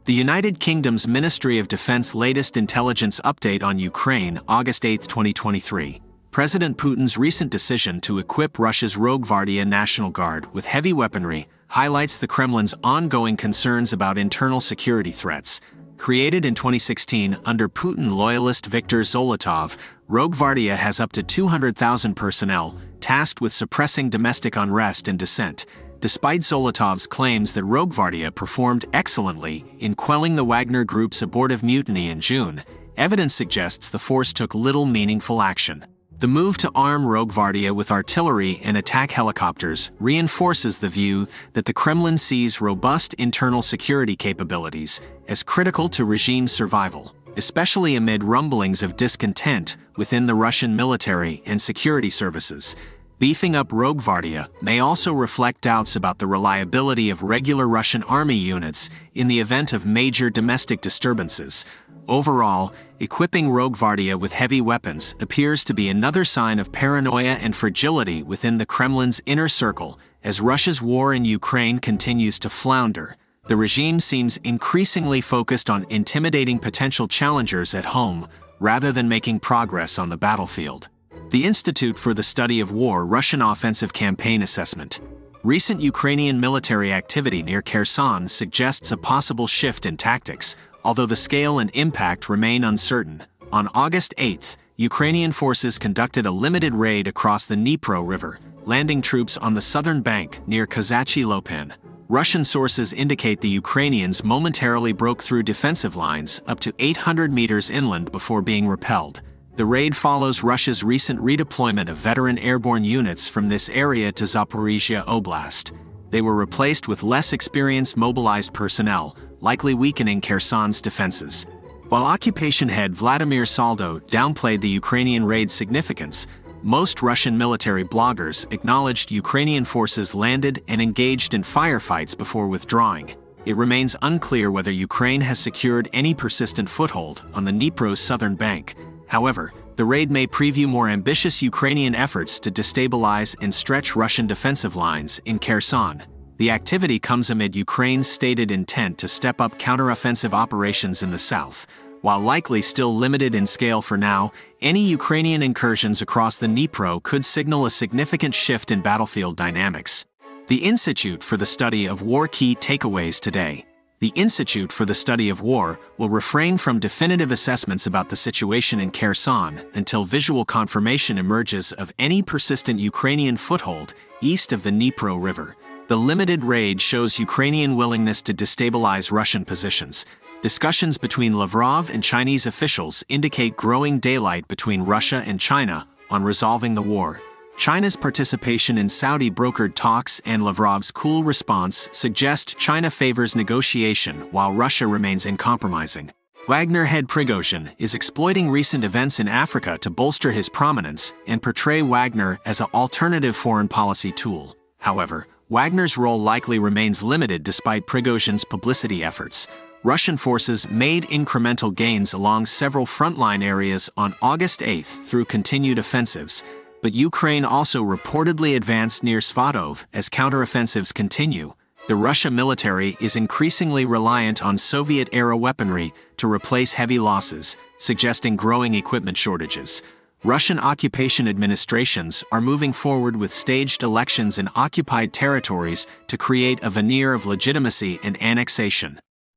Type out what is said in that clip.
The United Kingdom's Ministry of Defense latest intelligence update on Ukraine, August 8, 2023. President Putin's recent decision to equip Russia's Rogvardia National Guard with heavy weaponry highlights the Kremlin's ongoing concerns about internal security threats. Created in 2016 under Putin loyalist Viktor Zolotov, Rogvardia has up to 200,000 personnel, tasked with suppressing domestic unrest and dissent. Despite Zolotov's claims that Rogvardia performed excellently in quelling the Wagner Group's abortive mutiny in June, evidence suggests the force took little meaningful action. The move to arm Rogvardia with artillery and attack helicopters reinforces the view that the Kremlin sees robust internal security capabilities as critical to regime survival, especially amid rumblings of discontent within the Russian military and security services. Beefing up Rogvardia may also reflect doubts about the reliability of regular Russian army units in the event of major domestic disturbances. Overall, equipping Rogvardia with heavy weapons appears to be another sign of paranoia and fragility within the Kremlin's inner circle. As Russia's war in Ukraine continues to flounder, the regime seems increasingly focused on intimidating potential challengers at home rather than making progress on the battlefield. The Institute for the Study of War Russian Offensive Campaign Assessment. Recent Ukrainian military activity near Kherson suggests a possible shift in tactics, although the scale and impact remain uncertain. On August 8, Ukrainian forces conducted a limited raid across the Dnipro River, landing troops on the southern bank near Kazachy Lopan. Russian sources indicate the Ukrainians momentarily broke through defensive lines up to 800 meters inland before being repelled. The raid follows Russia's recent redeployment of veteran airborne units from this area to Zaporizhia Oblast. They were replaced with less experienced mobilized personnel, likely weakening Kherson's defenses. While occupation head Vladimir Saldo downplayed the Ukrainian raid's significance, most Russian military bloggers acknowledged Ukrainian forces landed and engaged in firefights before withdrawing. It remains unclear whether Ukraine has secured any persistent foothold on the Dnipro's southern bank. However, the raid may preview more ambitious Ukrainian efforts to destabilize and stretch Russian defensive lines in Kherson. The activity comes amid Ukraine's stated intent to step up counteroffensive operations in the south. While likely still limited in scale for now, any Ukrainian incursions across the Dnipro could signal a significant shift in battlefield dynamics. The Institute for the Study of War Key Takeaways today. The Institute for the Study of War will refrain from definitive assessments about the situation in Kherson until visual confirmation emerges of any persistent Ukrainian foothold east of the Dnipro River. The limited raid shows Ukrainian willingness to destabilize Russian positions. Discussions between Lavrov and Chinese officials indicate growing daylight between Russia and China on resolving the war. China's participation in Saudi-brokered talks and Lavrov's cool response suggest China favors negotiation while Russia remains uncompromising. Wagner head Prigozhin is exploiting recent events in Africa to bolster his prominence and portray Wagner as an alternative foreign policy tool. However, Wagner's role likely remains limited despite Prigozhin's publicity efforts. Russian forces made incremental gains along several frontline areas on August 8 through continued offensives. But Ukraine also reportedly advanced near Svatov as counteroffensives continue. The Russian military is increasingly reliant on Soviet-era weaponry to replace heavy losses, suggesting growing equipment shortages. Russian occupation administrations are moving forward with staged elections in occupied territories to create a veneer of legitimacy and annexation.